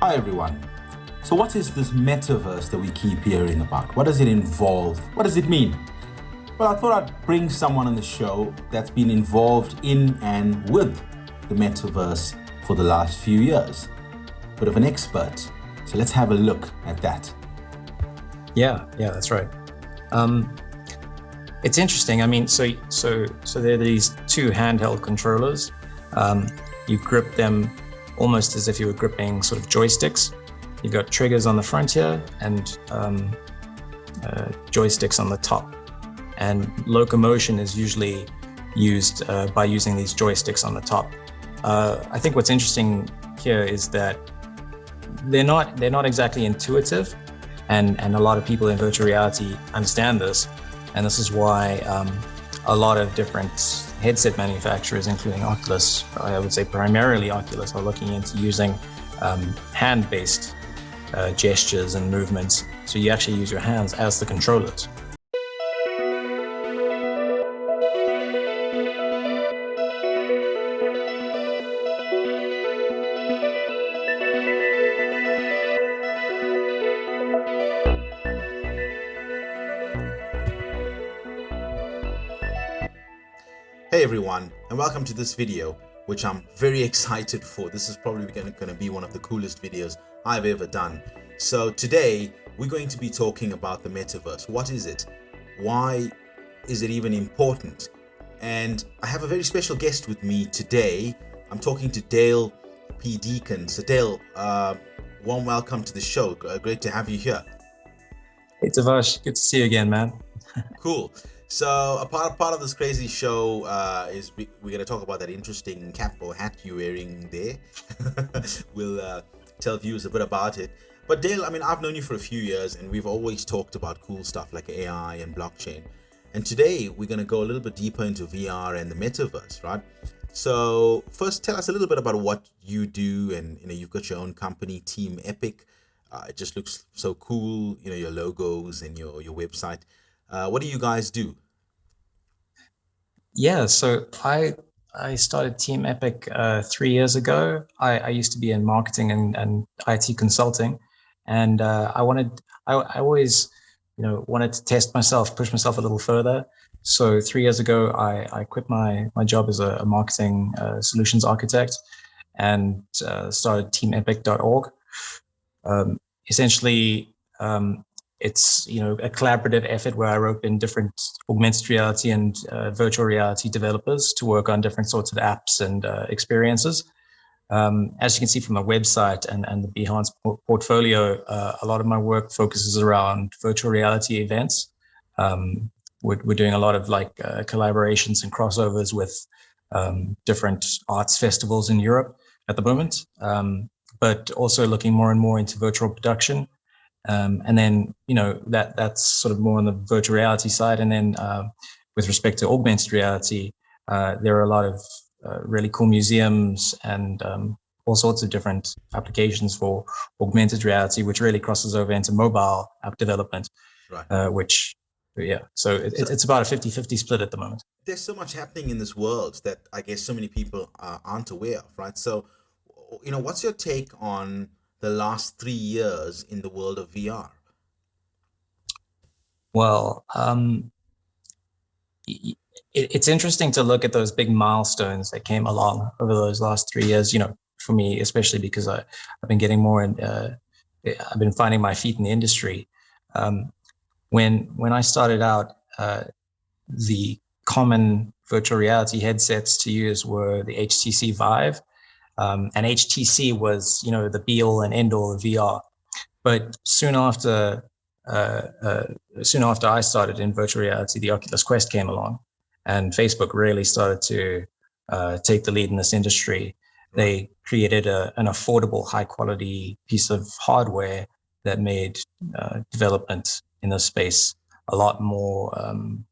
Hi everyone. So what is this metaverse that we keep hearing about? What does it involve? What does it mean? Well, I thought I'd bring someone on the show that's been involved in and with the metaverse for the last few years. Bit of an expert. So let's have a look at that. Yeah, that's right. It's interesting. I mean, so there are these two handheld controllers. You grip them almost as if you were gripping sort of joysticks. You've got triggers on the front here and joysticks on the top. And locomotion is usually used by using these joysticks on the top. I think what's interesting here is that they're not exactly intuitive, and a lot of people in virtual reality understand this. And this is why a lot of different headset manufacturers, including Oculus, I would say primarily Oculus, are looking into using hand-based gestures and movements. So you actually use your hands as the controllers. Hey everyone, and welcome to this video, which I'm very excited for. This is probably going to be one of the coolest videos I've ever done. So today we're going to be talking about the metaverse. What is it? Why is it even important? And I have a very special guest with me today. I'm talking to Dale P Deacon. So Dale, warm welcome to the show. Great to have you here. Hey Tavash, good to see you again, man. Cool. So a part of this crazy show is we're going to talk about that interesting cap or hat you're wearing there. We'll tell viewers a bit about it. But Dale, I mean, I've known you for a few years and we've always talked about cool stuff like AI and blockchain. And today we're going to go a little bit deeper into VR and the metaverse, right? So first, tell us a little bit about what you do. And, you've got your own company, TeamEpic. It just looks so cool, your logos and your website. What do you guys do? Yeah, so I started TeamEpic 3 years ago. I used to be in marketing and IT consulting, and I always wanted to test myself, push myself a little further. So 3 years ago, I quit my job as a marketing solutions architect and started TeamEpic.org. Essentially, it's a collaborative effort where I rope in different augmented reality and virtual reality developers to work on different sorts of apps and experiences. As you can see from my website and the Behance portfolio, a lot of my work focuses around virtual reality events. We're doing a lot of collaborations and crossovers with different arts festivals in Europe at the moment, but also looking more and more into virtual production. And then, that's sort of more on the virtual reality side. And then with respect to augmented reality, there are a lot of really cool museums and all sorts of different applications for augmented reality, which really crosses over into mobile app development, Right. So it's about a 50-50 split at the moment. There's so much happening in this world that I guess so many people aren't aware of, right? So, what's your take on the last 3 years in the world of VR? Well, it's interesting to look at those big milestones that came along over those last 3 years, for me, especially because I've been getting more and I've been finding my feet in the industry. When I started out, the common virtual reality headsets to use were the HTC Vive. And HTC was, the be all and end all of VR. But soon after I started in virtual reality, the Oculus Quest came along, and Facebook really started to take the lead in this industry. They created an affordable, high quality piece of hardware that made development in this space a lot more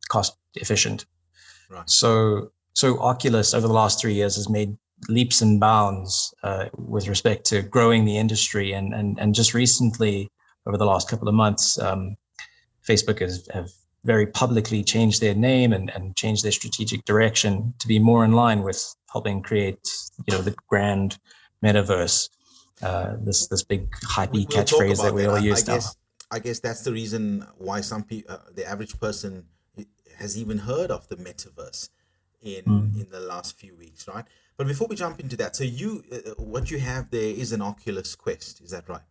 cost efficient. Right. So Oculus over the last 3 years has made leaps and bounds with respect to growing the industry, and just recently over the last couple of months, Facebook have very publicly changed their name and changed their strategic direction to be more in line with helping create the grand metaverse. this big hypey We'll talk catchphrase that about we that. all I use now. guess that's the reason why some people, the average person, has even heard of the metaverse in the last few weeks, right? But before we jump into that, so you what you have there is an Oculus Quest, is that right?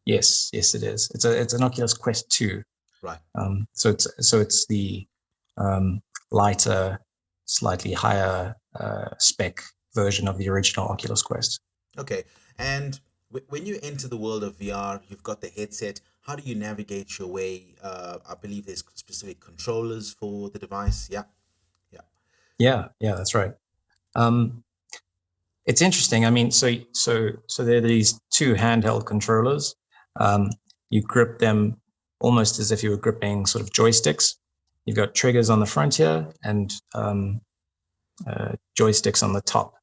Yes, it is. It's an Oculus Quest 2. Right. So it's the lighter, slightly higher spec version of the original Oculus Quest. Okay. And when you enter the world of VR, you've got the headset. How do you navigate your way? I believe there's specific controllers for the device. Yeah. Yeah, that's right. It's interesting. I mean, so there are these two handheld controllers. You grip them almost as if you were gripping sort of joysticks. You've got triggers on the front here and joysticks on the top.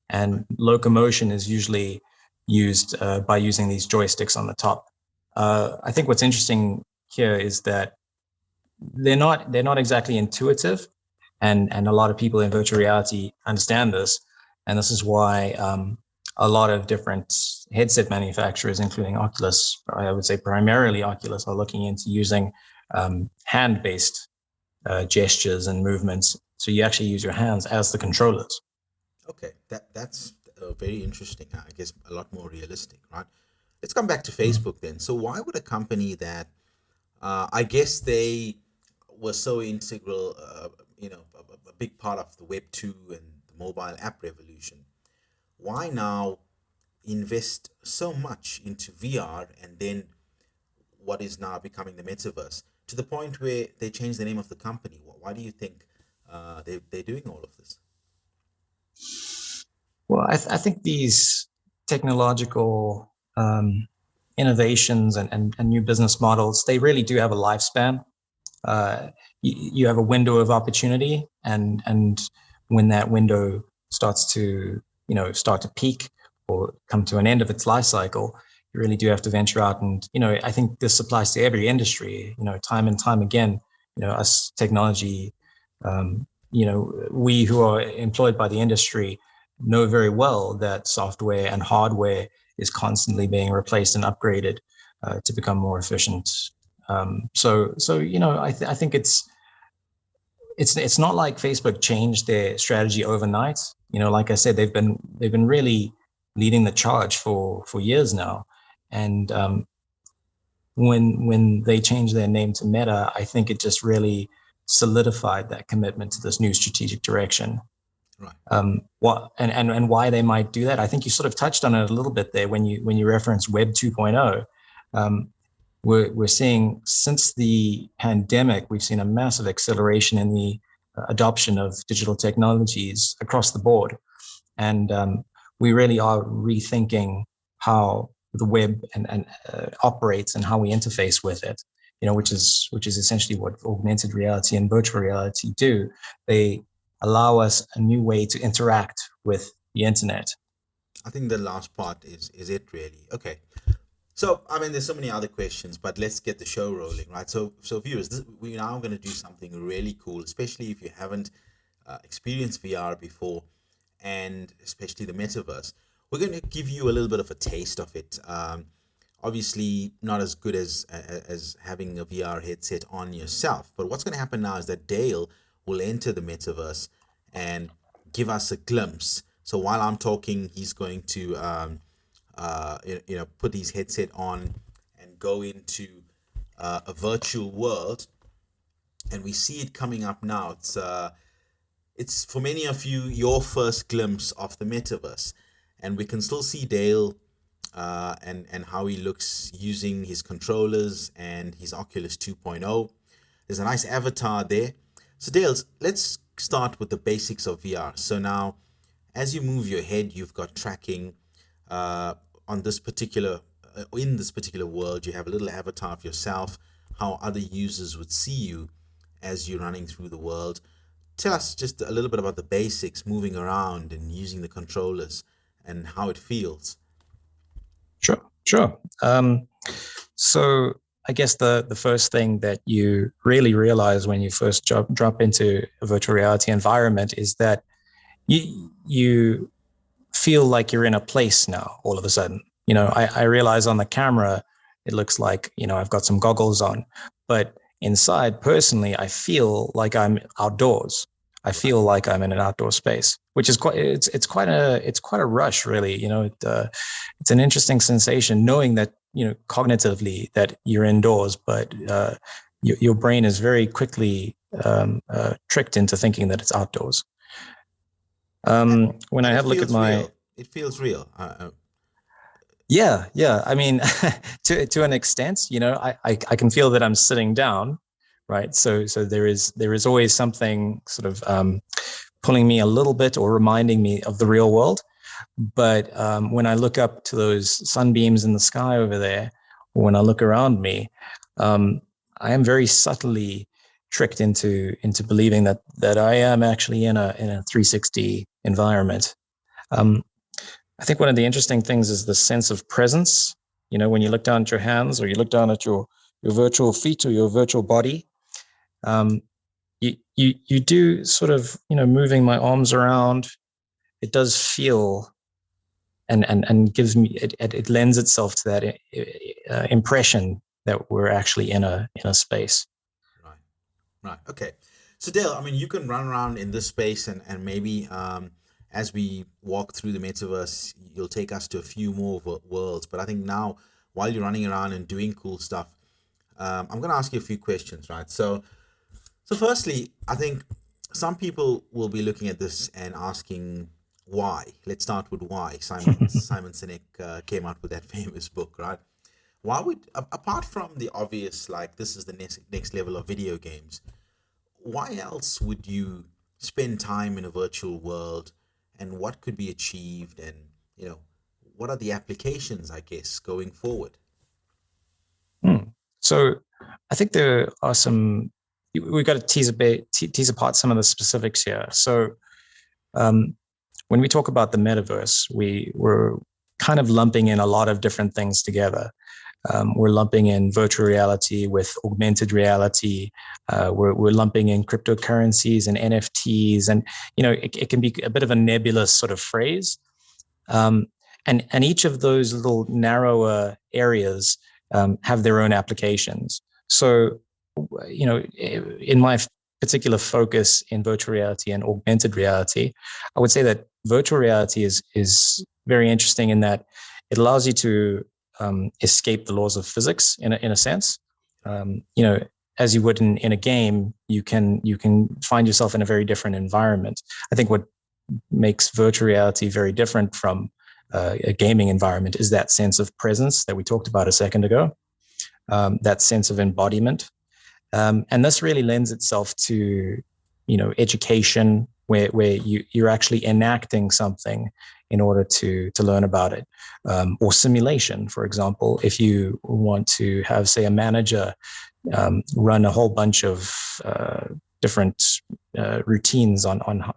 And locomotion is usually used by using these joysticks on the top. I think what's interesting here is that they're not exactly intuitive, and a lot of people in virtual reality understand this, and this is why a lot of different headset manufacturers, including Oculus, I would say primarily Oculus, are looking into using hand-based gestures and movements. So you actually use your hands as the controllers. Okay, that's very interesting. I guess a lot more realistic, right? Let's come back to Facebook then. So why would a company that, I guess they were so integral, a big part of the Web 2 and the mobile app revolution, why now invest so much into VR and then what is now becoming the metaverse to the point where they change the name of the company? Why do you think they're doing all of this? Well, I think these technological innovations and new business models, they really do have a lifespan. You have a window of opportunity, and when that window starts to start to peak or come to an end of its life cycle, you really do have to venture out. And I think this applies to every industry. Time and time again, us technology, we who are employed by the industry know very well that software and hardware is constantly being replaced and upgraded to become more efficient. So I think it's not like Facebook changed their strategy overnight. Like I said, they've been really leading the charge for years now, and when they changed their name to Meta, I think it just really solidified that commitment to this new strategic direction. Right. What and why they might do that? I think you sort of touched on it a little bit there when you referenced Web 2.0. We're seeing, since the pandemic, we've seen a massive acceleration in the adoption of digital technologies across the board, and we really are rethinking how the web and operates and how we interface with it. Which is essentially what augmented reality and virtual reality do. They allow us a new way to interact with the internet. I think the last part is it really. Okay. So, I mean, there's so many other questions, but let's get the show rolling, right? So viewers, we're now going to do something really cool, especially if you haven't experienced VR before, and especially the metaverse. We're going to give you a little bit of a taste of it. Obviously, not as good as having a VR headset on yourself. But what's going to happen now is that Dale will enter the metaverse and give us a glimpse. So while I'm talking, he's going to put his headset on and go into a virtual world, and we see it coming up now. It's for many of you your first glimpse of the metaverse, and we can still see Dale and how he looks using his controllers and his Oculus 2.0. There's a nice avatar there. So Dale, let's start with the basics of VR. So now, as you move your head, you've got tracking. On this particular in this particular world, you have a little avatar of yourself, how other users would see you as you're running through the world. Tell us just a little bit about the basics, moving around and using the controllers and how it feels. Sure. So I guess the first thing that you really realize when you first drop into a virtual reality environment is that you feel like you're in a place now all of a sudden. I realize on the camera, it looks like, I've got some goggles on, but inside personally, I feel like I'm outdoors. I feel like I'm in an outdoor space, which is it's quite a rush, really. It's an interesting sensation knowing that, cognitively that you're indoors, but your brain is very quickly tricked into thinking that it's outdoors. When I And it have a look at feels my, real. It feels real. yeah. I mean, to an extent, I can feel that I'm sitting down, right? So there is always something sort of pulling me a little bit or reminding me of the real world. But when I look up to those sunbeams in the sky over there, or when I look around me, I am very subtly tricked into believing that I am actually in a 360 environment. I think one of the interesting things is the sense of presence. When you look down at your hands or you look down at your virtual feet or your virtual body, you do sort of, moving my arms around. It does feel and gives me it lends itself to that impression that we're actually in a space. Right. Okay. So Dale, I mean, you can run around in this space, and maybe as we walk through the metaverse, you'll take us to a few more worlds. But I think now, while you're running around and doing cool stuff, I'm going to ask you a few questions, right? So firstly, I think some people will be looking at this and asking why. Let's start with why. Simon Sinek came out with that famous book, right? Why would, apart from the obvious, like this is the next level of video games, why else would you spend time in a virtual world, and what could be achieved, and what are the applications, I guess, going forward? So I think there are some. We've got to tease apart some of the specifics here. So when we talk about the metaverse, we're kind of lumping in a lot of different things together. We're lumping in virtual reality with augmented reality. We're lumping in cryptocurrencies and NFTs, and it can be a bit of a nebulous sort of phrase. And each of those little narrower areas have their own applications. So, in my particular focus in virtual reality and augmented reality, I would say that virtual reality is very interesting in that it allows you to escape the laws of physics in a sense. As you would in a game, you can find yourself in a very different environment. I think what makes virtual reality very different from a gaming environment is that sense of presence that we talked about a second ago, that sense of embodiment. And this really lends itself to, education where you're actually enacting something in order to learn about it, or simulation, for example. If you want to have, say, a manager run a whole bunch of different routines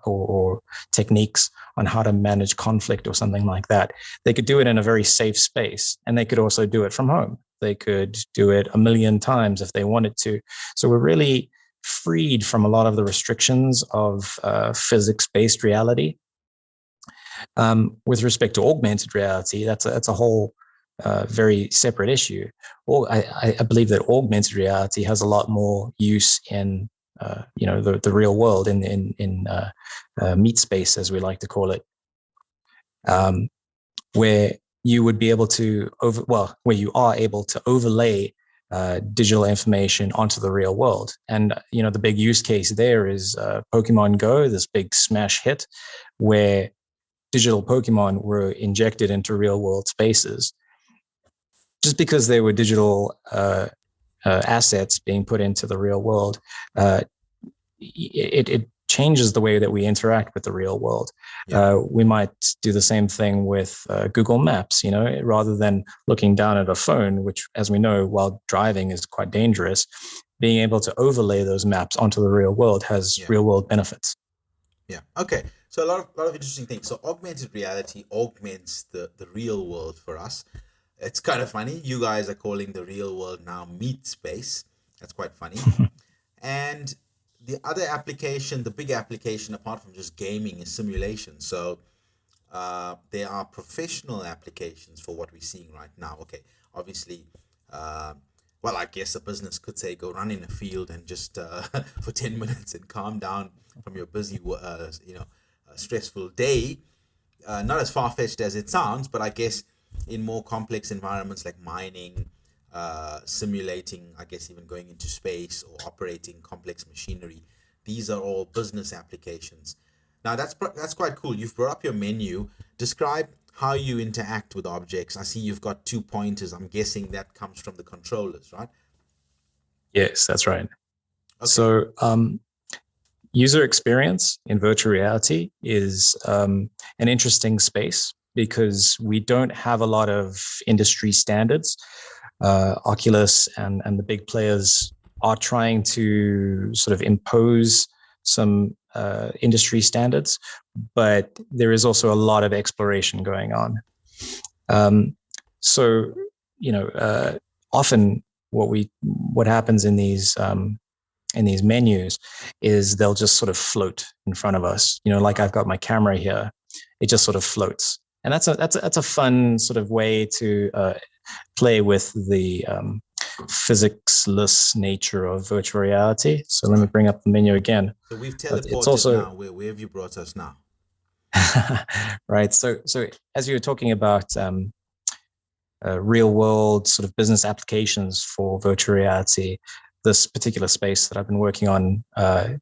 or techniques on how to manage conflict or something like that, they could do it in a very safe space, and they could also do it from home. They could do it a million times if they wanted to. So we're really freed from a lot of the restrictions of physics-based reality. With respect to augmented reality, that's a whole very separate issue. Or I believe that augmented reality has a lot more use in the real world, in meat space, as we like to call it, where you would be able to where you are able to overlay digital information onto the real world. And the big use case there is Pokemon Go, this big smash hit, where digital Pokemon were injected into real world spaces. Just because they were digital assets being put into the real world, it changes the way that we interact with the real world. Yeah. We might do the same thing with Google Maps, rather than looking down at a phone, which, as we know, while driving is quite dangerous, being able to overlay those maps onto the real world has real world benefits. Yeah. Okay. So a lot of interesting things. So augmented reality augments the real world for us. It's kind of funny. You guys are calling the real world now meat space. That's quite funny. And the other application, the big application, apart from just gaming, is simulation. So there are professional applications for what we're seeing right now. Okay, obviously, well, I guess a business could say go run in a field and just for 10 minutes and calm down from your busy, stressful day. Not as far fetched as it sounds, but I guess in more complex environments like mining, simulating, I guess even going into space or operating complex machinery, these are all business applications. Now that's quite cool. You've brought up your menu. Describe how you interact with objects. I see you've got 2 pointers. I'm guessing that comes from the controllers, right? Yes, that's right. Okay. So user experience in virtual reality is an interesting space because we don't have a lot of industry standards. Oculus and the big players are trying to sort of impose some industry standards, but there is also a lot of exploration going on. So, often what happens in these menus is they'll just sort of float in front of us. Like I've got my camera here, it just sort of floats, and that's a fun sort of way to play with the physics-less nature of virtual reality. So let me bring up the menu again. So we've teleported now. Where have you brought us now? Right. So as you were talking about real world sort of business applications for virtual reality, this particular space that I've been working on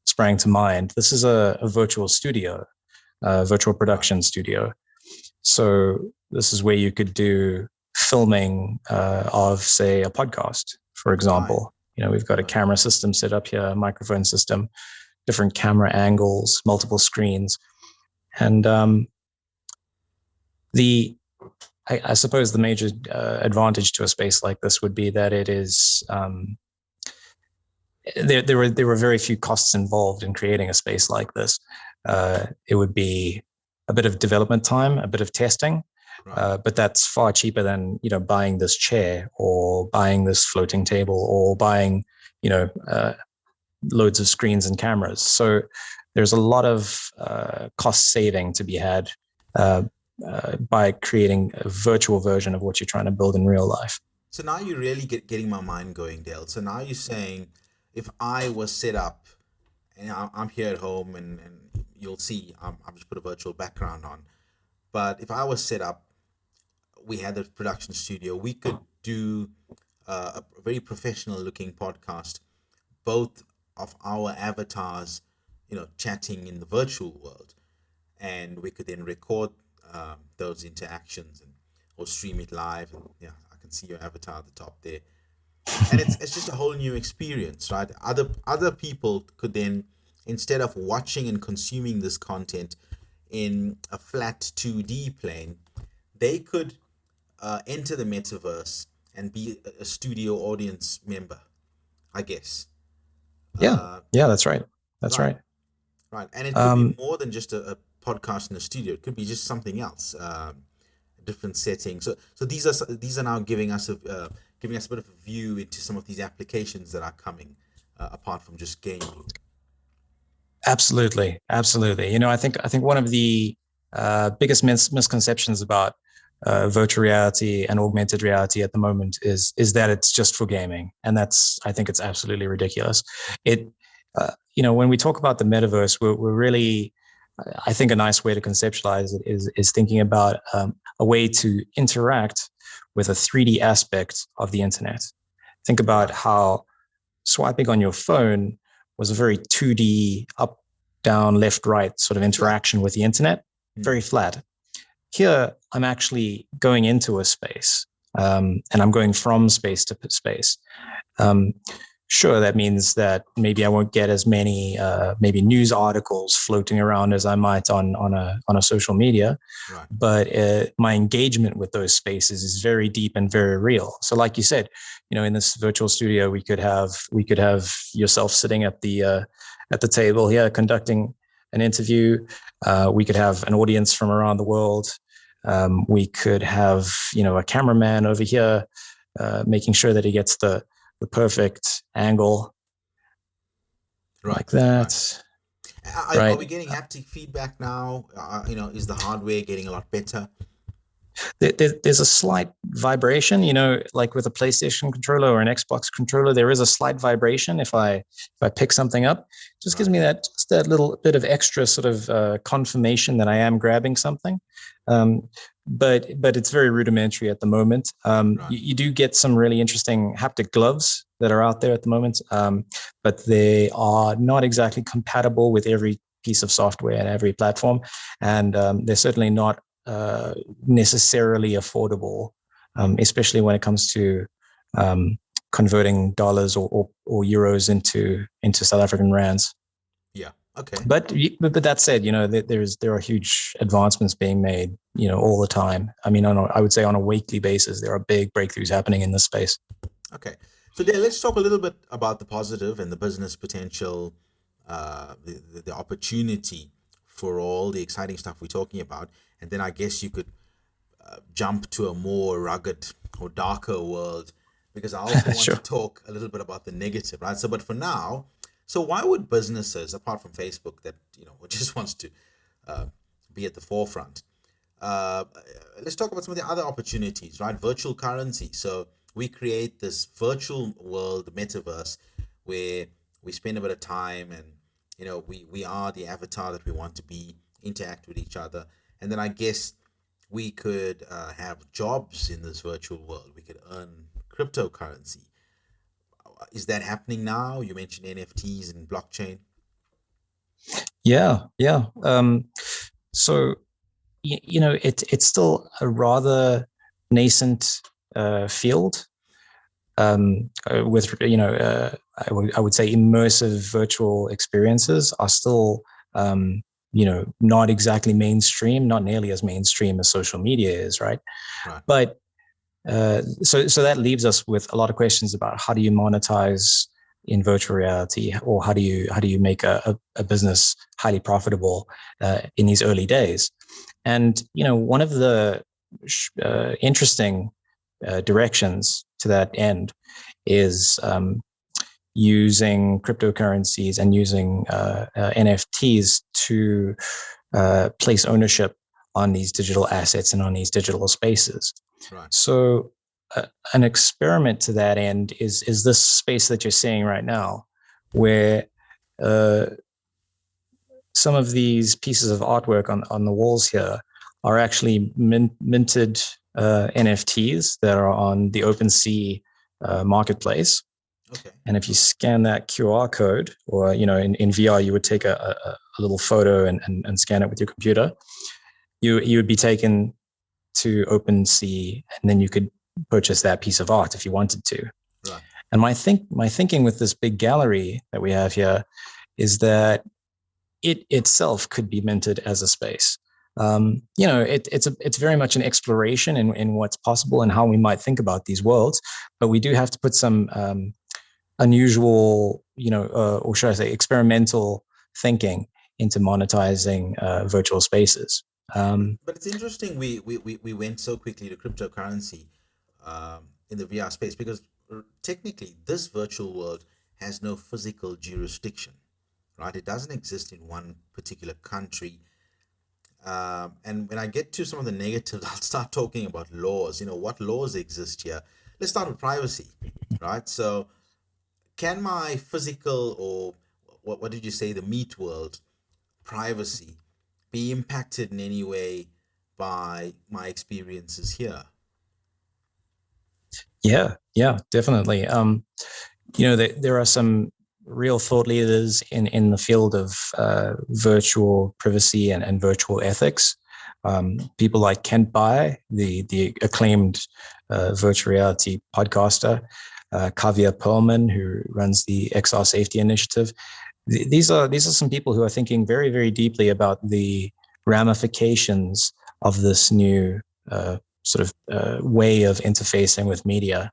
sprang to mind. This is a virtual studio, virtual production studio. So this is where you could do filming of, say, a podcast, for example. We've got a camera system set up here, a microphone system, different camera angles, multiple screens. And I suppose the major advantage to a space like this would be that it is there were very few costs involved in creating a space like this. It would be a bit of development time, a bit of testing, but that's far cheaper than buying this chair or buying this floating table or buying loads of screens and cameras. So there's a lot of cost saving to be had by creating a virtual version of what you're trying to build in real life. So now you're really getting my mind going, Dale. So now you're saying, if I was set up, and I'm here at home, and you'll see, I've just put a virtual background on, but if I was set up, we had a production studio, we could do a very professional looking podcast, both of our avatars, chatting in the virtual world, and we could then record those interactions or stream it live. And yeah, I can see your avatar at the top there, and it's just a whole new experience, right? Other people could then, instead of watching and consuming this content in a flat 2D plane, they could enter the metaverse and be a studio audience member, I guess. Yeah, that's right. That's right. Right, and it could be more than just a podcast in a studio. It could be just something else, a different setting. So these are now giving us a bit of a view into some of these applications that are coming, apart from just gaming. Absolutely. I think one of the biggest misconceptions about virtual reality and augmented reality at the moment is that it's just for gaming, and I think it's absolutely ridiculous. When we talk about the metaverse, we're really, I think a nice way to conceptualize it is thinking about a way to interact with a 3D aspect of the internet. Think about how swiping on your phone was a very 2D up, down, left, right sort of interaction with the internet, very flat. Here, I'm actually going into a space, and I'm going from space to space. Sure, that means that maybe I won't get as many maybe news articles floating around as I might on a social media, right. But my engagement with those spaces is very deep and very real. So, like you said, in this virtual studio, we could have yourself sitting at the table here conducting an interview. We could have an audience from around the world. We could have a cameraman over here making sure that he gets the perfect angle, like that. Are right? we getting haptic feedback now? Is the hardware getting a lot better? There's a slight vibration, like with a PlayStation controller or an Xbox controller, there is a slight vibration if I pick something up. It just gives me that little bit of extra sort of confirmation that I am grabbing something. Um, but it's very rudimentary at the moment. You do get some really interesting haptic gloves that are out there at the moment, but they are not exactly compatible with every piece of software and every platform, and they're certainly not necessarily affordable, especially when it comes to converting dollars or euros into South African rands. Yeah. Okay. But that said, there are huge advancements being made, all the time. I mean, I would say on a weekly basis, there are big breakthroughs happening in this space. Okay. So Dale, let's talk a little bit about the positive and the business potential, the opportunity for all the exciting stuff we're talking about, and then I guess you could jump to a more rugged or darker world, because I also want Sure. to talk a little bit about the negative, right? So, but for now, so why would businesses, apart from Facebook, that just wants to uh, be at the forefront, uh, let's talk about some of the other opportunities, right? Virtual currency. So we create this virtual world, the metaverse, where we spend a bit of time, and we are the avatar that we want to be, interact with each other, and then I guess we could have jobs in this virtual world. We could earn cryptocurrency. Is that happening now? You mentioned NFTs and blockchain. Yeah, yeah. So it's still a rather nascent field. With I would say immersive virtual experiences are still not exactly mainstream, not nearly as mainstream as social media is, right? Right. But so that leaves us with a lot of questions about how do you monetize in virtual reality, or how do you make a business highly profitable in these early days? And one of the interesting directions to that end is using cryptocurrencies and using NFTs to place ownership on these digital assets and on these digital spaces. Right. So an experiment to that end is this space that you're seeing right now, where uh, some of these pieces of artwork on the walls here are actually minted NFTs that are on the OpenSea marketplace. Okay. And if you scan that QR code, or in VR, you would take a little photo and scan it with your computer, you would be taken to OpenSea, and then you could purchase that piece of art if you wanted to. Right. And my thinking with this big gallery that we have here is that it itself could be minted as a space. It's very much an exploration in what's possible and how we might think about these worlds, but we do have to put some unusual, or should I say, experimental thinking into monetizing virtual spaces. But it's interesting we went so quickly to cryptocurrency in the VR space, because technically this virtual world has no physical jurisdiction, right? It doesn't exist in one particular country. And when I get to some of the negatives, I'll start talking about laws. What laws exist here? Let's start with privacy, right? So, can my physical, or what did you say, the meat world, privacy, be impacted in any way by my experiences here? Yeah, definitely. There are some real thought leaders in the field of virtual privacy and virtual ethics. People like Kent Bai, the acclaimed virtual reality podcaster, Kavya Perlman, who runs the XR Safety Initiative. These are some people who are thinking very, very deeply about the ramifications of this new way of interfacing with media.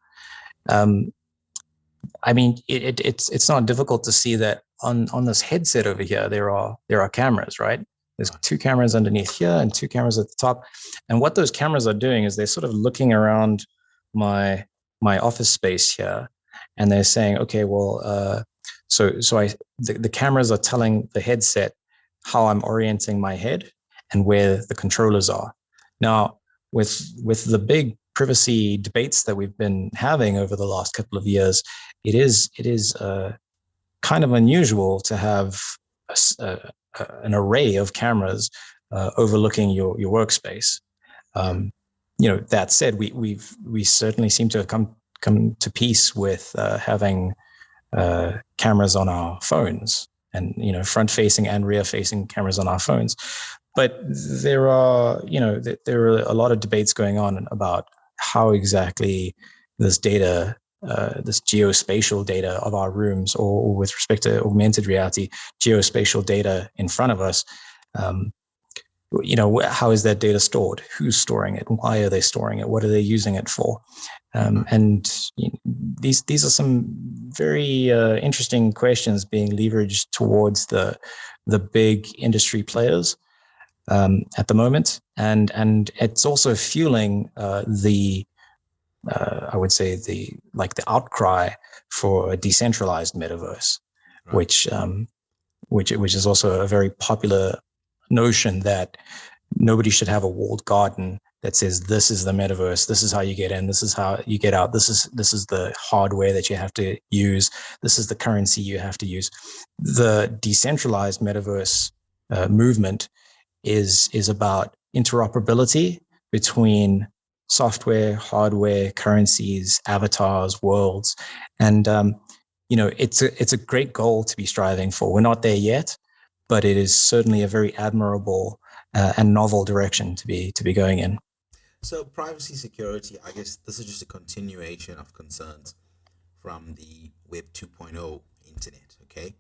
I mean, it's not difficult to see that on this headset over here, there are cameras, right? There's two cameras underneath here and two cameras at the top. And what those cameras are doing is they're sort of looking around my office space here, and they're saying, okay, well, the cameras are telling the headset how I'm orienting my head and where the controllers are. Now, with the big privacy debates that we've been having over the last couple of years, it is kind of unusual to have an array of cameras overlooking your workspace. That said, we certainly seem to have come to peace with having cameras on our phones, and front facing and rear facing cameras on our phones. But there are a lot of debates going on about how exactly this data, this geospatial data of our rooms, or with respect to augmented reality, geospatial data in front of us, how is that data stored? Who's storing it? Why are they storing it? What are they using it for? And these are some very interesting questions being leveraged towards the big industry players at the moment, and it's also fueling I would say the outcry for a decentralized metaverse, right. which is also a very popular notion that nobody should have a walled garden that says this is the metaverse, this is how you get in, this is how you get out, this is the hardware that you have to use, this is the currency you have to use. The decentralized metaverse movement is about interoperability between software, hardware, currencies, avatars, worlds, and it's a great goal to be striving for. We're not there yet, but it is certainly a very admirable and novel direction to be going in. So privacy, security, I guess this is just a continuation of concerns from the Web 2.0 internet, okay?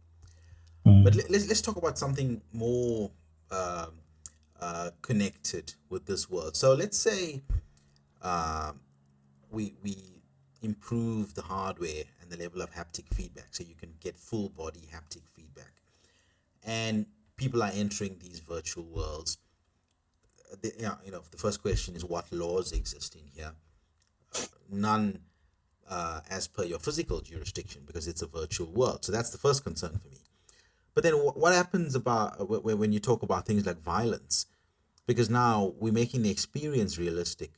But let's talk about something more connected with this world. So let's say we improve the hardware and the level of haptic feedback, so you can get full body haptic feedback, and people are entering these virtual worlds. The first question is, what laws exist in here? None as per your physical jurisdiction, because it's a virtual world. So that's the first concern for me. But then what happens about when you talk about things like violence? Because now we're making the experience realistic.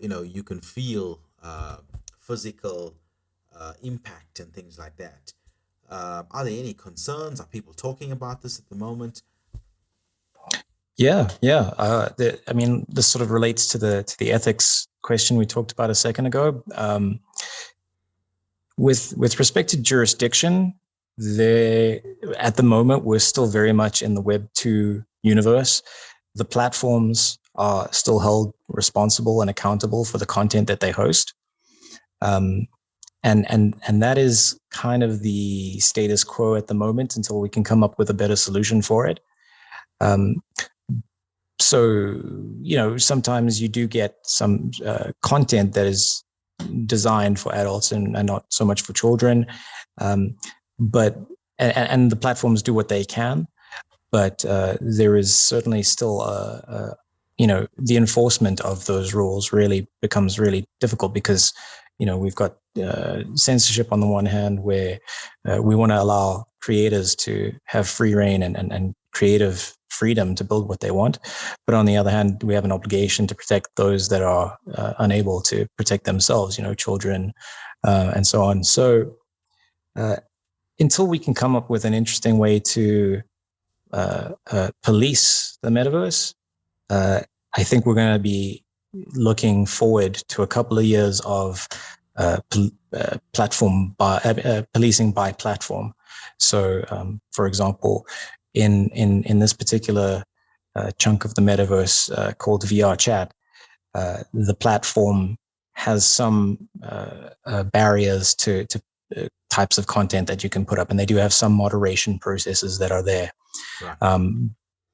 You can feel physical impact and things like that. Are there any concerns? Are people talking about this at the moment? Yeah. This sort of relates to the ethics question we talked about a second ago. With respect to jurisdiction, at the moment we're still very much in the Web 2 universe. The platforms are still held responsible and accountable for the content that they host, and that is kind of the status quo at the moment until we can come up with a better solution for it. So, sometimes you do get some content that is designed for adults and not so much for children. But the platforms do what they can, but there is certainly still the enforcement of those rules really becomes really difficult, because we've got censorship on the one hand, where we want to allow creators to have free reign and creative freedom to build what they want, but on the other hand, we have an obligation to protect those that are unable to protect themselves, children, and so on. So until we can come up with an interesting way to police the metaverse, I think we're going to be looking forward to a couple of years of platform policing by platform. So, for example, in this particular chunk of the metaverse called VR Chat, the platform has some barriers to types of content that you can put up, and they do have some moderation processes that are there. Right.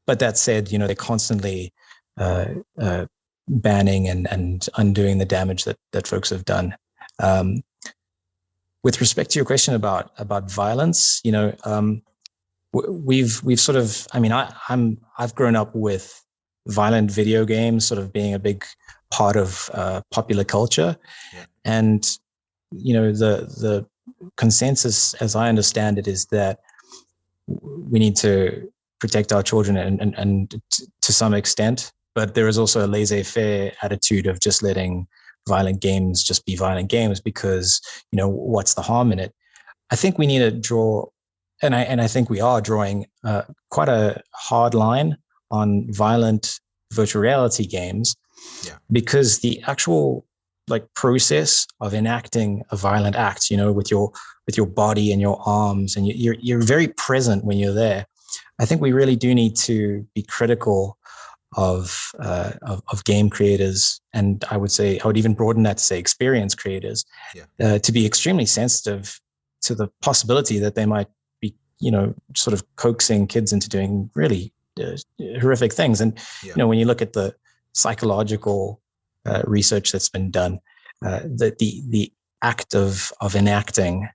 But that said, they're constantly banning and undoing the damage that folks have done. With respect to your question about violence, we've sort of, I've grown up with violent video games sort of being a big part of popular culture. Yeah. And, the consensus, as I understand it, is that we need to protect our children and to some extent, but there is also a laissez-faire attitude of just letting violent games just be violent games because, what's the harm in it? I think we need to draw, and I think we are drawing quite a hard line on violent virtual reality games, because the actual process of enacting a violent act, with your body and your arms, and you're very present when you're there. I think we really do need to be critical of game creators, and I would even broaden that to say experience creators, to be extremely sensitive to the possibility that they might be, sort of coaxing kids into doing really horrific things. And when you look at the psychological research that's been done, the act of enacting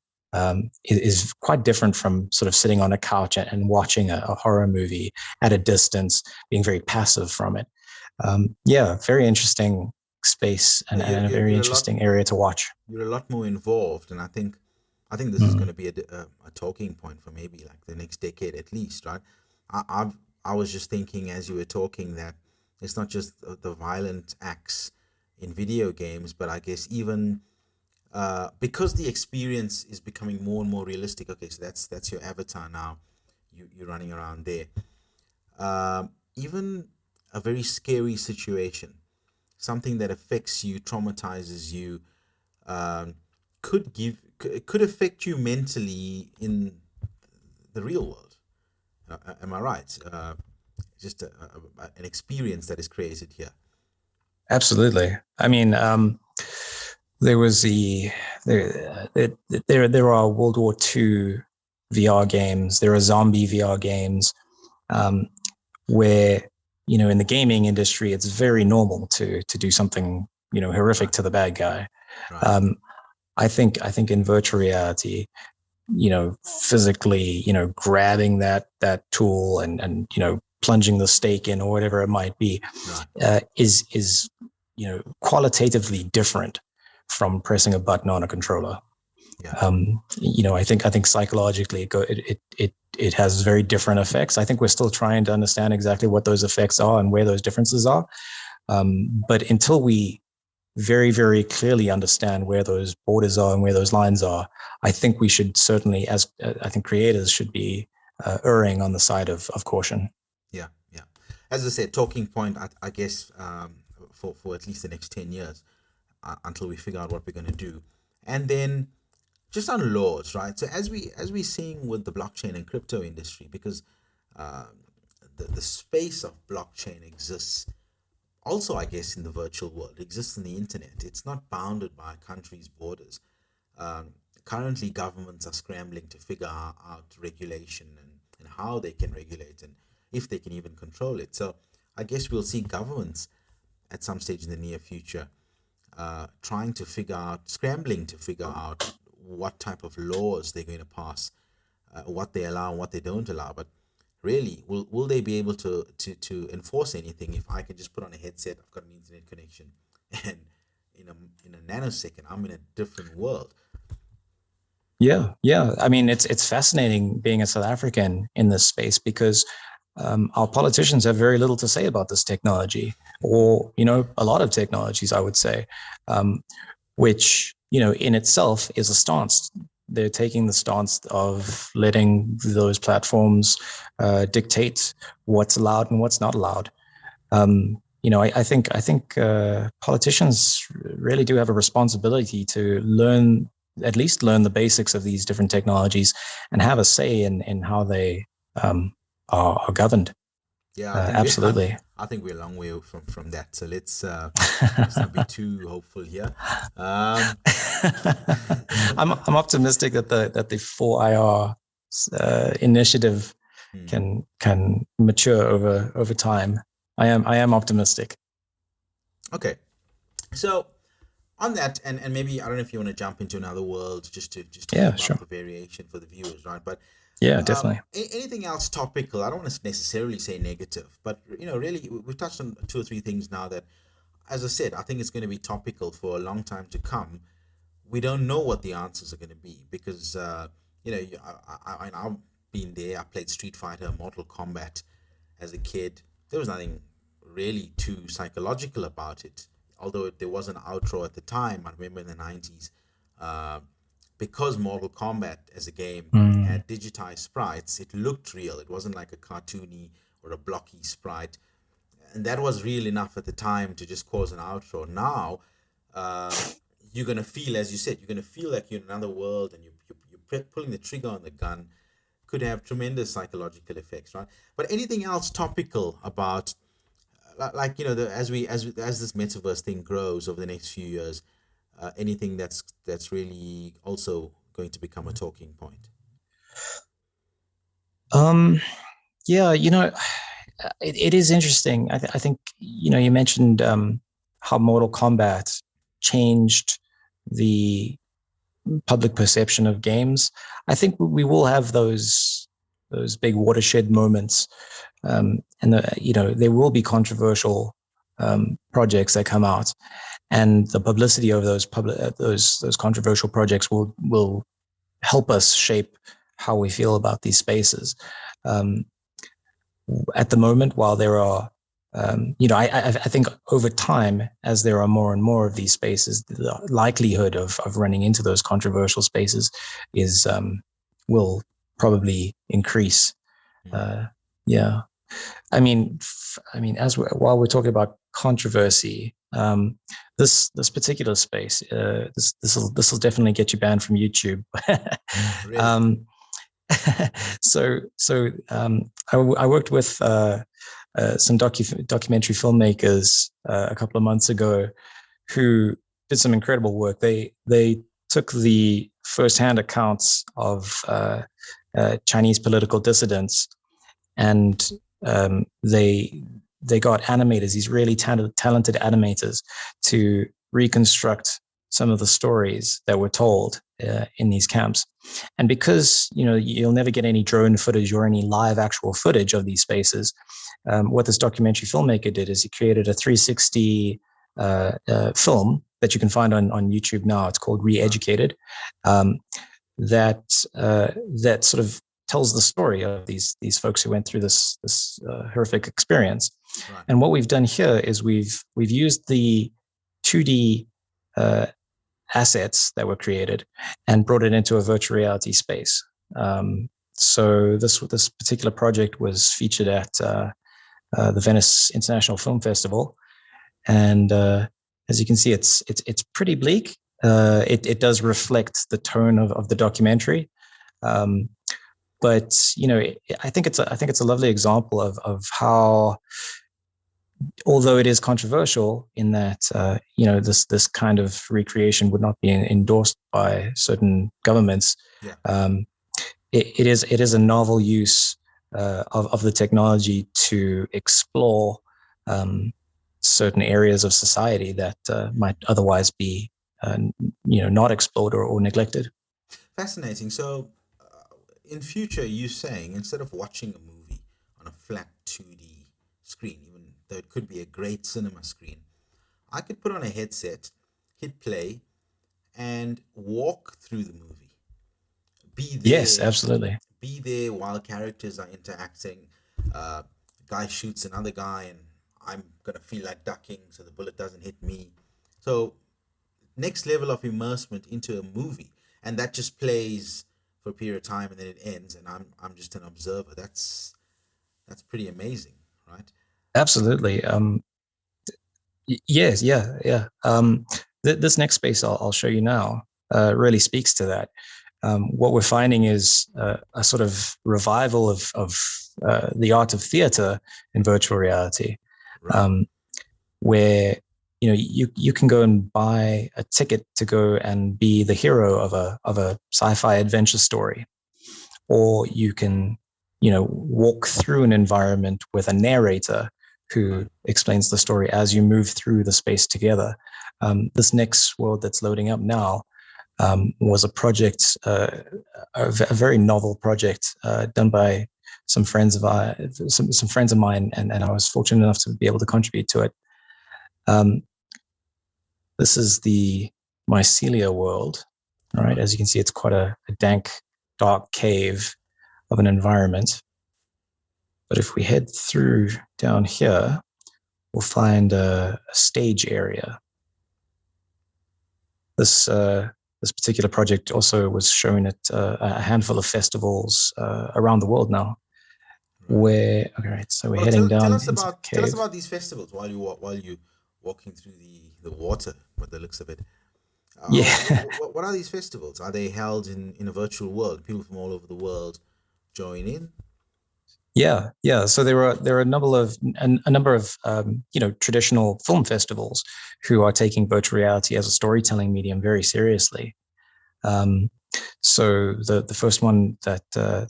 is quite different from sort of sitting on a couch and watching a horror movie at a distance, being very passive from it. Very interesting space and a very interesting area to watch. You're a lot more involved, and I think this is going to be a talking point for maybe like the next decade at least, right? I was just thinking as you were talking that it's not just the violent acts in video games, but I guess even because the experience is becoming more and more realistic. Okay, so that's your avatar now. You're running around there. Even a very scary situation, something that affects you, traumatizes you, could affect you mentally in the real world. Am I right? Just an experience that is created here. Absolutely. I mean, there was there are World War II VR games. There are zombie VR games, where in the gaming industry it's very normal to do something horrific to the bad guy. Right. I think in virtual reality, physically, grabbing that tool and plunging the stake in or whatever it might be, is qualitatively different from pressing a button on a controller. I think psychologically it has very different effects. I think we're still trying to understand exactly what those effects are and where those differences are. But until we very, very clearly understand where those borders are and where those lines are, I think we should certainly, I think creators should be erring on the side of caution. Yeah. As I said, talking point, I guess, for at least the next 10 years, until we figure out what we're going to do. And then just on laws, right? So as we're seeing with the blockchain and crypto industry, because the space of blockchain exists also, I guess, in the virtual world, it exists in the internet. It's not bounded by a country's borders. Currently, governments are scrambling to figure out regulation and how they can regulate and if they can even control it. So I guess we'll see governments at some stage in the near future scrambling to figure out what type of laws they're going to pass, what they allow and what they don't allow. But really, will they be able to enforce anything if I can just put on a headset, I've got an internet connection, and in a nanosecond I'm in a different world? Yeah. I mean, it's fascinating being a South African in this space because our politicians have very little to say about this technology, or a lot of technologies, I would say, which in itself is a stance. They're taking the stance of letting those platforms dictate what's allowed and what's not allowed. I think politicians really do have a responsibility to at least learn the basics of these different technologies and have a say in how they are governed. Yeah, absolutely. I think we're a long way from that. So let's not be too hopeful here. I'm optimistic that the 4IR initiative can mature over time. I am optimistic. Okay, so on that, and maybe I don't know if you want to jump into another world just to keep up the variation for the viewers, right? But yeah, definitely. Anything else topical? I don't want to necessarily say negative, but really, we've touched on 2 or 3 things now that, as I said, I think it's going to be topical for a long time to come. We don't know what the answers are going to be because I'll been there. I played Street Fighter, Mortal Kombat as a kid. There was nothing really too psychological about it, although there was an outro at the time. I remember in the 90s, because Mortal Kombat as a game had digitized sprites, it looked real. It wasn't like a cartoony or a blocky sprite, and that was real enough at the time to just cause an outro. Now, you're gonna feel, as you said, you're gonna feel like you're in another world, and you're pulling the trigger on the gun. Could have tremendous psychological effects, right? But anything else topical about, like, as this metaverse thing grows over the next few years, anything that's really also going to become a talking point? Yeah, it is interesting. I think you mentioned how Mortal Kombat changed the public perception of games. I think we will have those big watershed moments, and there will be controversial projects that come out, and the publicity of those controversial projects will help us shape how we feel about these spaces. At the moment, while there are, I think over time, as there are more and more of these spaces, the likelihood of running into those controversial spaces will probably increase. Yeah, I mean, while we're talking about controversy, this particular space, this will definitely get you banned from YouTube. Really? I worked with some documentary filmmakers a couple of months ago who did some incredible work. They took the firsthand accounts of Chinese political dissidents, and they got animators, these really talented animators, to reconstruct some of the stories that were told in these camps. And because you'll never get any drone footage or any live actual footage of these spaces, what this documentary filmmaker did is he created a 360 film that you can find on YouTube now. It's called Re-Educated, that sort of tells the story of these folks who went through this horrific experience. Right. And what we've done here is we've used the 2D assets that were created and brought it into a virtual reality space. So this particular project was featured at the Venice International Film Festival, and as you can see, it's pretty bleak. It does reflect the tone of the documentary, but I think it's a lovely example of how, although it is controversial in that this kind of recreation would not be endorsed by certain governments, it is a novel use of the technology to explore certain areas of society that might otherwise be not explored or neglected. Fascinating. So, in future, you're saying instead of watching a movie on a flat 2D screen, even though it could be a great cinema screen, I could put on a headset, hit play, and walk through the movie. Be there. Yes, absolutely. Be there while characters are interacting. Guy shoots another guy, and I'm gonna feel like ducking so the bullet doesn't hit me. So, next level of immersement into a movie, and that just plays for a period of time, and then it ends, and I'm just an observer. That's pretty amazing, right? Absolutely. Yes, yeah. This next space I'll show you now really speaks to that. What we're finding is a sort of revival of the art of theater in virtual reality, right. Where you can go and buy a ticket to go and be the hero of a sci-fi adventure story, or you can walk through an environment with a narrator who explains the story as you move through the space together. This next world that's loading up now was a project, a very novel project done by some friends of mine, and I was fortunate enough to be able to contribute to it. This is the mycelia world. All right, as you can see, it's quite a dank, dark cave of an environment. But if we head through down here, we'll find a stage area. This particular project also was shown at a handful of festivals around the world now. Where so we're heading down into the cave. Tell us about these festivals while you walking through the water, by the looks of it. What are these festivals? Are they held in a virtual world? People from all over the world join in? Yeah. So there are a number of traditional film festivals who are taking virtual reality as a storytelling medium very seriously. So the first one that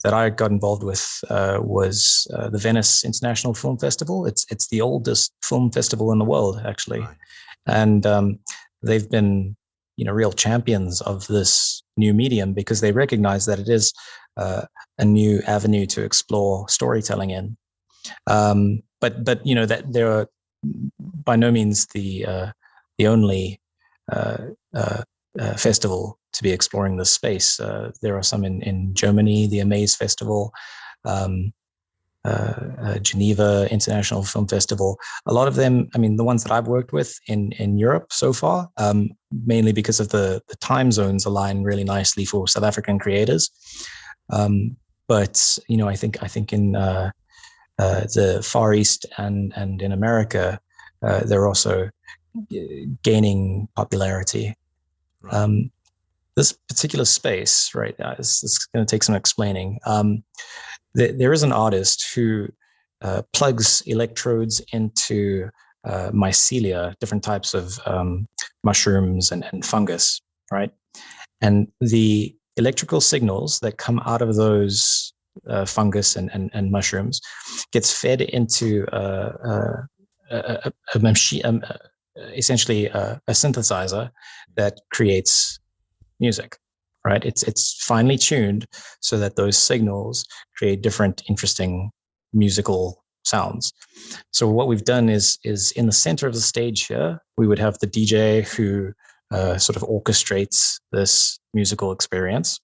I got involved with was the Venice International Film Festival. It's the oldest film festival in the world, actually, right. And they've been real champions of this new medium because they recognize that it is a new avenue to explore storytelling in. But that there are by no means the only festival to be exploring this space. There are some in Germany, the Amaze Festival, Geneva International Film Festival. A lot of them, the ones that I've worked with in Europe so far, mainly because of the time zones align really nicely for South African creators. But I think in the Far East and in America, they're also gaining popularity. Right. This particular space, right, this is going to take some explaining. There is an artist who plugs electrodes into mycelia, different types of mushrooms and fungus, right? And the electrical signals that come out of those fungus and mushrooms gets fed into a machine, essentially a synthesizer that creates music, right? It's finely tuned so that those signals create different interesting musical sounds. So what we've done is in the center of the stage here, we would have the DJ who sort of orchestrates this musical experience.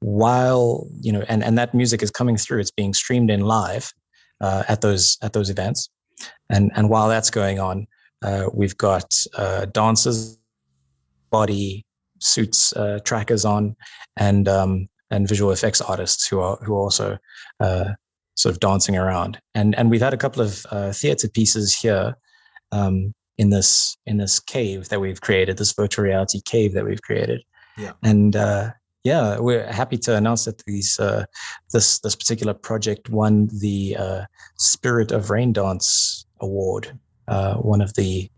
While and that music is coming through, it's being streamed in live at those events, and while that's going on, we've got dancers, body suits, trackers on, and visual effects artists who are also sort of dancing around. And we've had a couple of theater pieces here in this cave that we've created, this virtual reality cave that we've created. Yeah. And we're happy to announce that this particular project won the Spirit of Rain Dance Award, one of the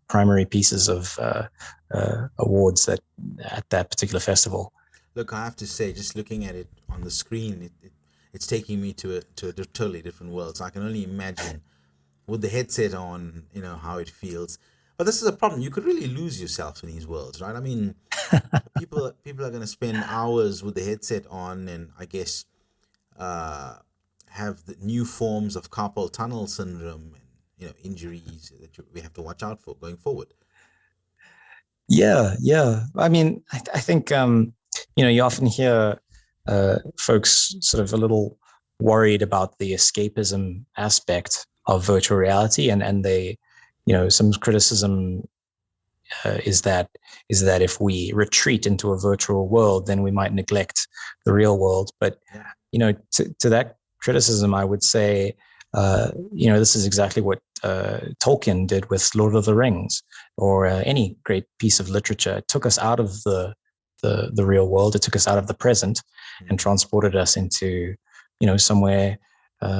primary pieces of awards at that particular festival. Look, I have to say, just looking at it on the screen, it's taking me to a totally different world. So I can only imagine with the headset on, how it feels. But this is a problem. You could really lose yourself in these worlds, right? People are going to spend hours with the headset on, and I guess have the new forms of carpal tunnel syndrome and injuries that we have to watch out for going forward. Yeah. I think you often hear folks sort of a little worried about the escapism aspect of virtual reality, and they, some criticism is that if we retreat into a virtual world, then we might neglect the real world. But to that criticism, I would say, this is exactly what Tolkien did with Lord of the Rings, or any great piece of literature. It took us out of the real world. It took us out of the present and transported us into, somewhere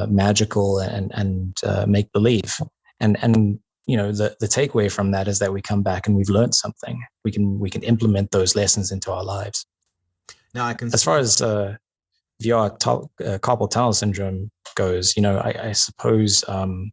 magical and make believe. And the takeaway from that is that we come back and we've learned something. We can implement those lessons into our lives. Now, as far as VR carpal tunnel syndrome goes, I suppose, I'm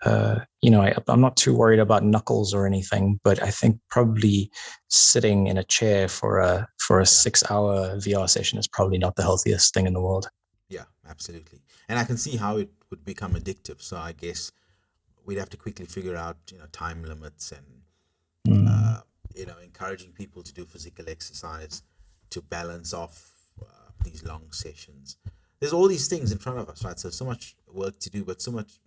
not too worried about knuckles or anything, but I think probably sitting in a chair for a 6-hour VR session is probably not the healthiest thing in the world. Yeah, absolutely. And I can see how it would become addictive. So I guess we'd have to quickly figure out, time limits and, encouraging people to do physical exercise to balance off these long sessions. There's all these things in front of us, right? So much work to do, but so much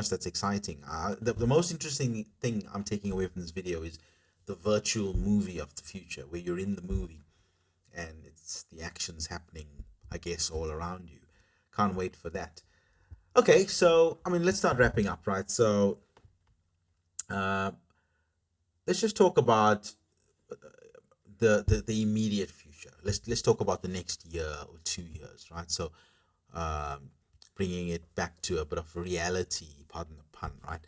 that's exciting. The most interesting thing I'm taking away from this video is the virtual movie of the future, where you're in the movie and it's the actions happening, I guess, all around you. Can't wait for that. Okay, so I mean, let's start wrapping up, right? So let's just talk about the immediate future. Let's talk about the next year or 2 years, right? So bringing it back to a bit of reality, pardon the pun, right?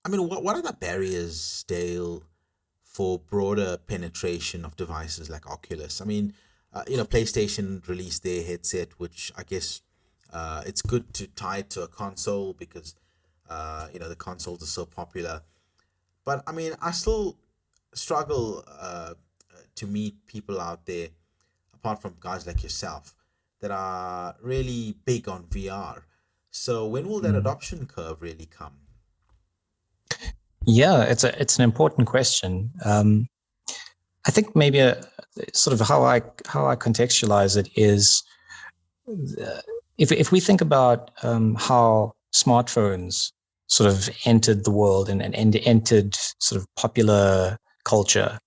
I mean, what are the barriers, Dale, for broader penetration of devices like Oculus? I mean, PlayStation released their headset, which I guess it's good to tie it to a console because the consoles are so popular. But I mean, I still struggle to meet people out there, apart from guys like yourself, that are really big on VR. So when will that adoption curve really come? Yeah, it's an important question. I think maybe a sort of how I contextualize it is, if we think about how smartphones sort of entered the world and entered sort of popular culture,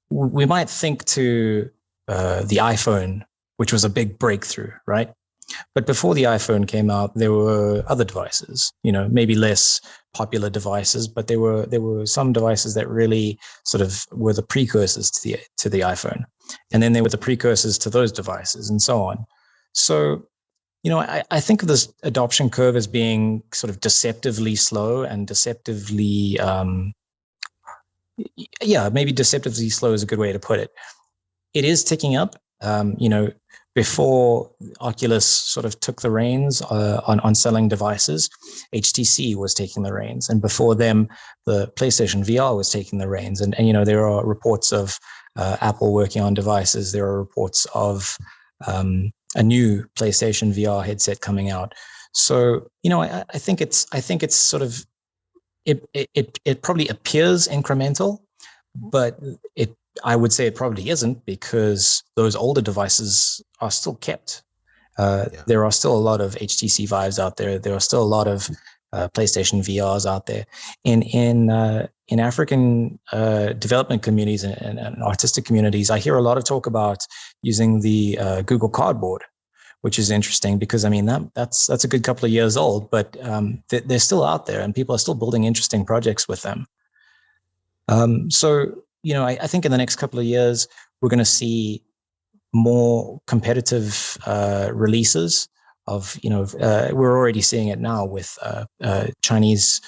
we might think to the iPhone, which was a big breakthrough, right? But before the iPhone came out, there were other devices, maybe less popular devices, but there were some devices that really sort of were the precursors to the iPhone. And then there were the precursors to those devices and so on. So, I think of this adoption curve as being sort of deceptively slow and deceptively, maybe deceptively slow is a good way to put it. It is ticking up. Before Oculus sort of took the reins on selling devices, HTC was taking the reins, and before them, the PlayStation VR was taking the reins. And there are reports of Apple working on devices. There are reports of a new PlayStation VR headset coming out. So I think it's sort of it probably appears incremental, but I would say it probably isn't, because those older devices are still kept. There are still a lot of HTC Vives out there. There are still a lot of PlayStation VRs out there. In African development communities and artistic communities, I hear a lot of talk about using the Google Cardboard, which is interesting because I mean that's a good couple of years old, but they're still out there and people are still building interesting projects with them. So I think in the next couple of years we're going to see more competitive releases of we're already seeing it now with Chinese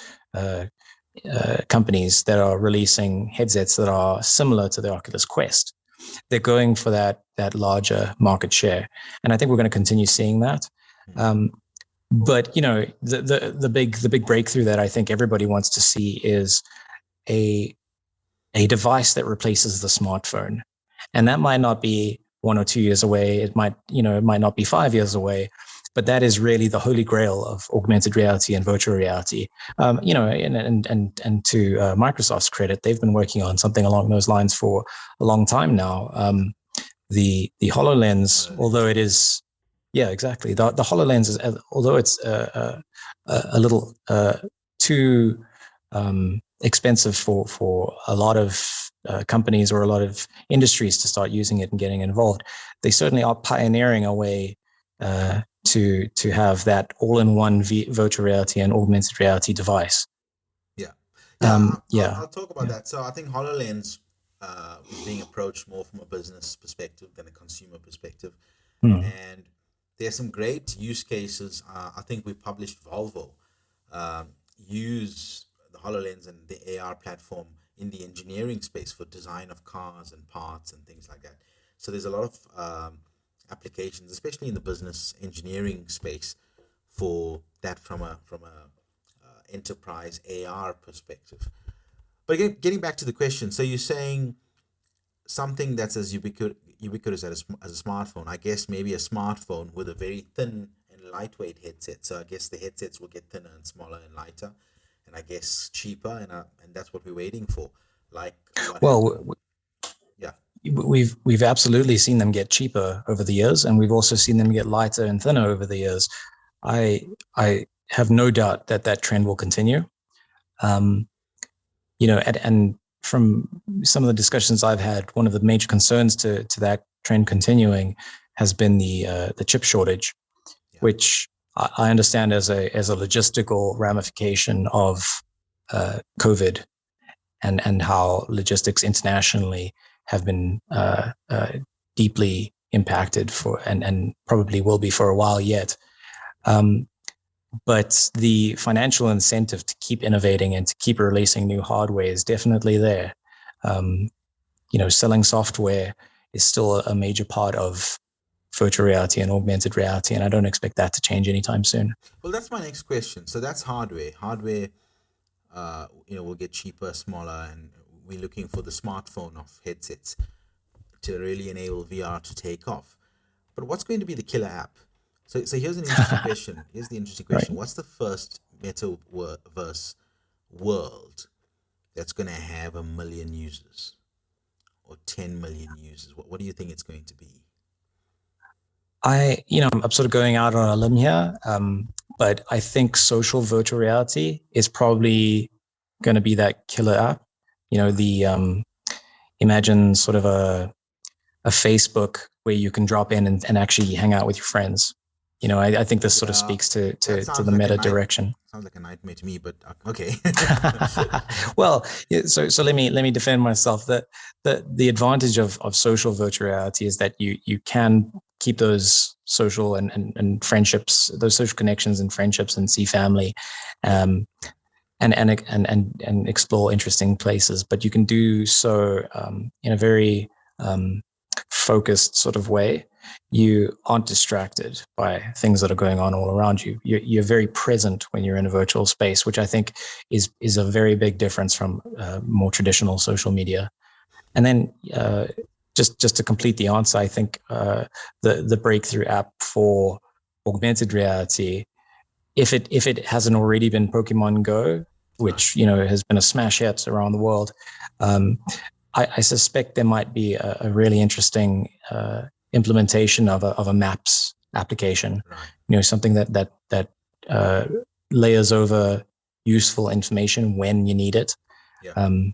companies that are releasing headsets that are similar to the Oculus Quest. They're going for that larger market share, and I think we're going to continue seeing that. But the big breakthrough that I think everybody wants to see is a device that replaces the smartphone, and that might not be 1 or 2 years away. It might not be 5 years away, but that is really the holy grail of augmented reality and virtual reality. And to Microsoft's credit, they've been working on something along those lines for a long time now. The HoloLens, although it is, exactly. The HoloLens is, although it's a little too expensive for a lot of companies or a lot of industries to start using it and getting involved, they certainly are pioneering a way to have that all-in-one virtual reality and augmented reality device. I'll talk about that. So I think HoloLens is being approached more from a business perspective than a consumer perspective. And there's some great use cases. I think we published Volvo use the HoloLens and the AR platform in the engineering space for design of cars and parts and things like that. So there's a lot of applications, especially in the business engineering space, for that from a enterprise AR perspective. But again, getting back to the question, so you're saying something that's as ubiquitous as a smartphone. I guess maybe a smartphone with a very thin and lightweight headset. So I guess the headsets will get thinner and smaller and lighter, and I guess cheaper, and that's what we're waiting for. we've absolutely seen them get cheaper over the years, and we've also seen them get lighter and thinner over the years. I have no doubt that trend will continue. And from some of the discussions I've had, one of the major concerns to that trend continuing has been the chip shortage, which I understand as a logistical ramification of COVID, and how logistics internationally have been deeply impacted and probably will be for a while yet. But the financial incentive to keep innovating and to keep releasing new hardware is definitely there. Selling software is still a major part of virtual reality and augmented reality, and I don't expect that to change anytime soon. Well, that's my next question. So that's hardware. Hardware, will get cheaper, smaller, and we're looking for the smartphone of headsets to really enable VR to take off. But what's going to be the killer app? So here's an interesting question. Here's the interesting question. Right. What's the first Metaverse world that's going to have 1 million users or 10 million users? What do you think it's going to be? I'm sort of going out on a limb here, but I think social virtual reality is probably going to be that killer app. Imagine sort of a Facebook where you can drop in and actually hang out with your friends. I think this sort of speaks to the meta direction. Sounds like a nightmare to me, but okay. Well, so let me defend myself. That the advantage of social virtual reality is that you can keep those social and friendships, those social connections and friendships, and see family, and explore interesting places. But you can do so in a very focused sort of way. You aren't distracted by things that are going on all around you. You're very present when you're in a virtual space, which I think is a very big difference from more traditional social media. And then just to complete the answer, I think the breakthrough app for augmented reality, if it hasn't already been Pokemon Go, which has been a smash hit around the world, I suspect there might be a really interesting implementation of a maps application, something that layers over useful information when you need it. I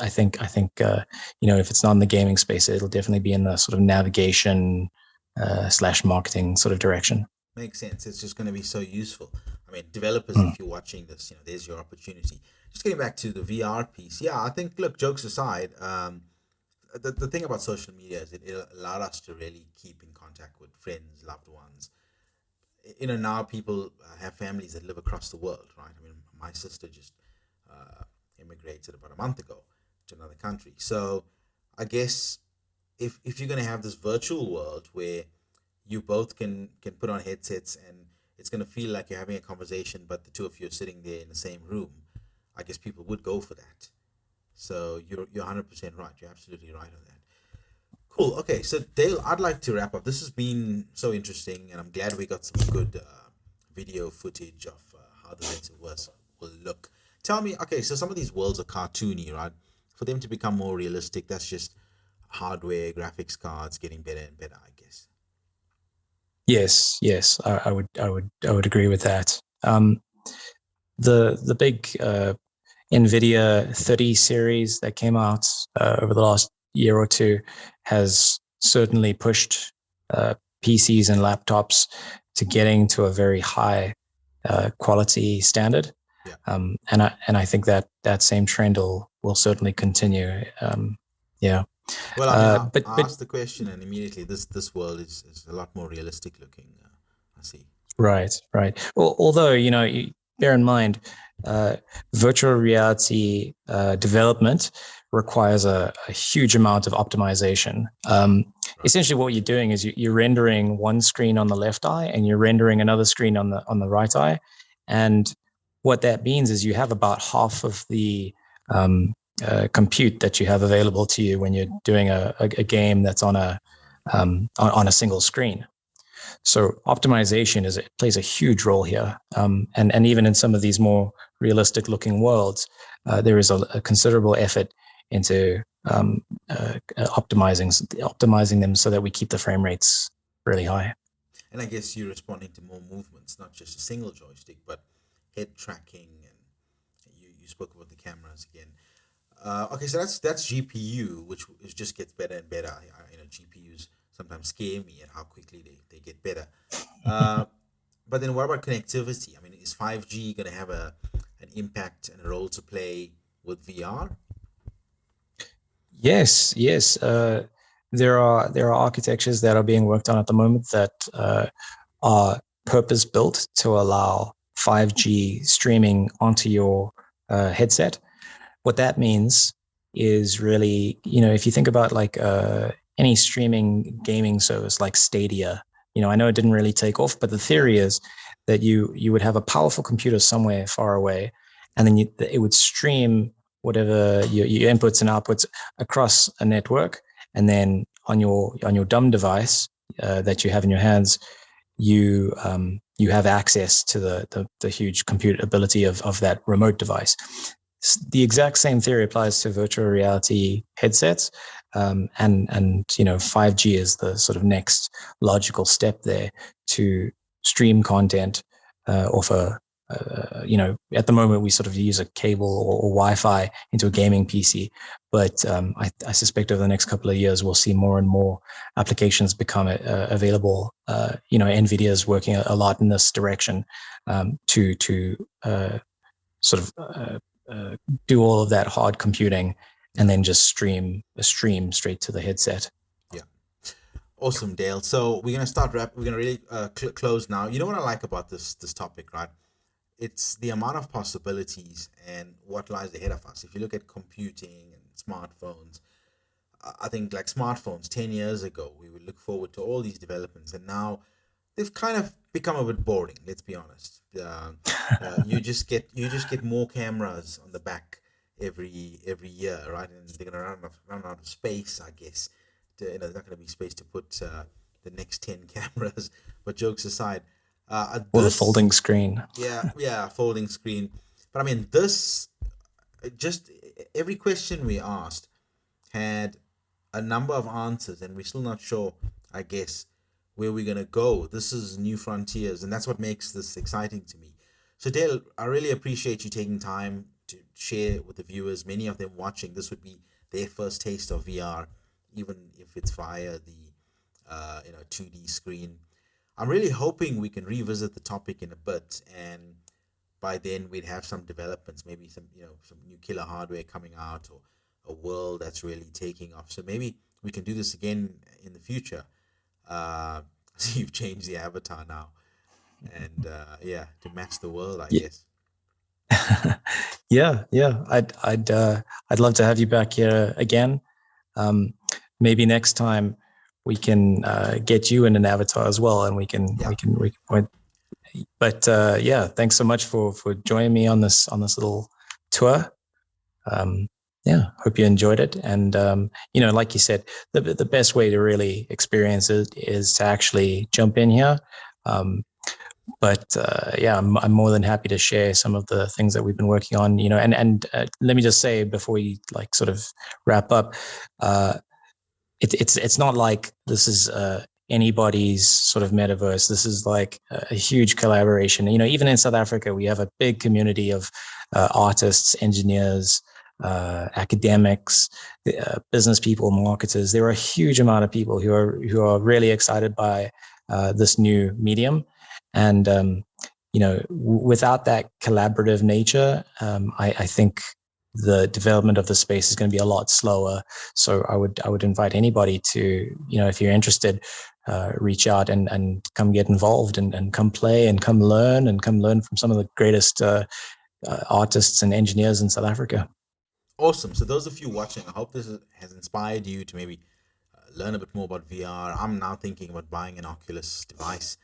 think if it's not in the gaming space, it'll definitely be in the sort of navigation / marketing sort of direction. Makes sense. It's just going to be so useful. I mean, developers, if you're watching this, there's your opportunity. Just getting back to the VR piece. Yeah, I think, look, jokes aside, the thing about social media is it allowed us to really keep in contact with friends, loved ones. Now people have families that live across the world, right? I mean, my sister just immigrated about a month ago to another country. So I guess if you're going to have this virtual world where you both can put on headsets and it's going to feel like you're having a conversation, but the two of you are sitting there in the same room, I guess people would go for that. So you're 100% right. You're absolutely right on that. Cool. Okay, so Dale, I'd like to wrap up. This has been so interesting, and I'm glad we got some good video footage of how the Metaverse will look. Tell me, okay, so some of these worlds are cartoony, right? For them to become more realistic, that's just hardware, graphics cards getting better and better, I guess. Yes, I would agree with that. The big NVIDIA 30 series that came out over the last year or two has certainly pushed PCs and laptops to getting to a very high quality standard. Yeah. And I think that same trend will certainly continue. Yeah. Well, I mean, I asked the question, and immediately this world is a lot more realistic looking. I see. Right. Well, although bear in mind, virtual reality development requires a huge amount of optimization. Essentially, what you're doing is you're rendering one screen on the left eye, and you're rendering another screen on the right eye, and what that means is you have about half of the compute that you have available to you when you're doing a game that's on a single screen. So optimization plays a huge role here, and even in some of these more realistic looking worlds, there is a considerable effort into optimizing them so that we keep the frame rates really high. And I guess you're responding to more movements, not just a single joystick, but head tracking, and you spoke about the cameras again. Okay, so that's GPU, which just gets better and better. GPUs sometimes scare me at how quickly they get better. But then what about connectivity? I mean, is 5G going to have an impact and a role to play with VR? Yes. There are architectures that are being worked on at the moment that are purpose built to allow 5G streaming onto your headset. What that means is really, if you think about like any streaming gaming service like Stadia, I know it didn't really take off, but the theory is that you would have a powerful computer somewhere far away, and then it would stream whatever your inputs and outputs across a network, and then on your dumb device that you have in your hands, you have access to the huge compute ability of that remote device. The exact same theory applies to virtual reality headsets, and 5G is the sort of next logical step there to stream content off at the moment we sort of use a cable or Wi-Fi into a gaming PC, but I suspect over the next couple of years we'll see more and more applications become available. NVIDIA is working a lot in this direction to sort of do all of that hard computing and then just stream straight to the headset. Yeah. Awesome, Dale. So we're gonna start We're gonna really close now. You know what I like about this topic, right? It's the amount of possibilities and what lies ahead of us. If you look at computing and smartphones, I think like smartphones 10 years ago, we would look forward to all these developments, and now they've kind of become a bit boring. Let's be honest. You just get more cameras on the back every year, right? And they're gonna run out of space, I guess. There's not gonna be space to put the next 10 cameras. But jokes aside, or the folding screen. Yeah, folding screen. But I mean, this just every question we asked had a number of answers, and we're still not sure, I guess, where we're gonna go. This is new frontiers, and that's what makes this exciting to me. So Dale, I really appreciate you taking time to share with the viewers. Many of them watching, this would be their first taste of VR, even if it's via the 2D screen. I'm really hoping we can revisit the topic in a bit, and by then we'd have some developments, maybe some new killer hardware coming out, or a world that's really taking off. So maybe we can do this again in the future. So you've changed the avatar now, and to match the world, I guess. Yeah. I'd love to have you back here again. Maybe next time we can get you in an avatar as well, and we can point. But thanks so much for joining me on this little tour. Hope you enjoyed it. And like you said, the best way to really experience it is to actually jump in here. I'm more than happy to share some of the things that we've been working on. And let me just say before we sort of wrap up, it's not like this is anybody's sort of metaverse. This is like a huge collaboration. Even in South Africa, we have a big community of artists, engineers, academics, business people, marketers. There are a huge amount of people who are really excited by this new medium, and without that collaborative nature, I think the development of the space is going to be a lot slower. So I would invite anybody to, if you're interested, reach out and come get involved and come play and come learn from some of the greatest artists and engineers in South Africa. Awesome. So those of you watching, I hope this has inspired you to maybe learn a bit more about VR. I'm now thinking about buying an Oculus device.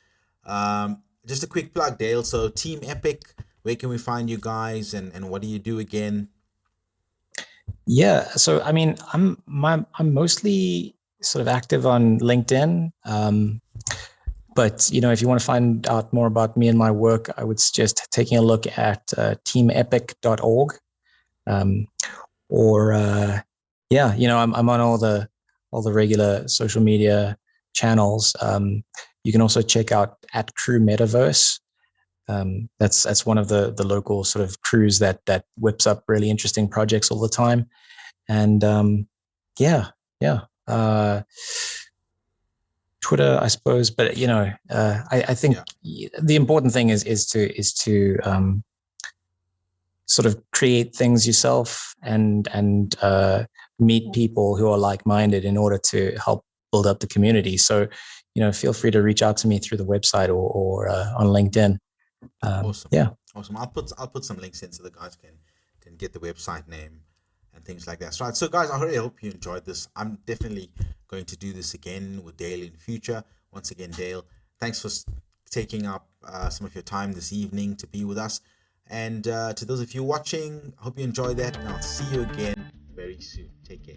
Just a quick plug, Dale. So TeamEpic, where can we find you guys, and what do you do again? Yeah, so I mean, I'm mostly sort of active on LinkedIn, but if you want to find out more about me and my work, I would suggest taking a look at teamepic.org, or Yeah, I'm on all the regular social media channels. You can also check out at Crew Metaverse. That's one of the local sort of crews that whips up really interesting projects all the time. And yeah, yeah. Twitter, I suppose, but I think the important thing is to sort of create things yourself and meet people who are like-minded in order to help build up the community. So, feel free to reach out to me through the website or on LinkedIn. Awesome. Yeah. Awesome. I'll put some links in so the guys can get the website name and things like that. So guys, I really hope you enjoyed this. I'm definitely going to do this again with Dale in future. Once again, Dale, thanks for taking up some of your time this evening to be with us. And to those of you watching, I hope you enjoyed that, and I'll see you again very soon. Take care.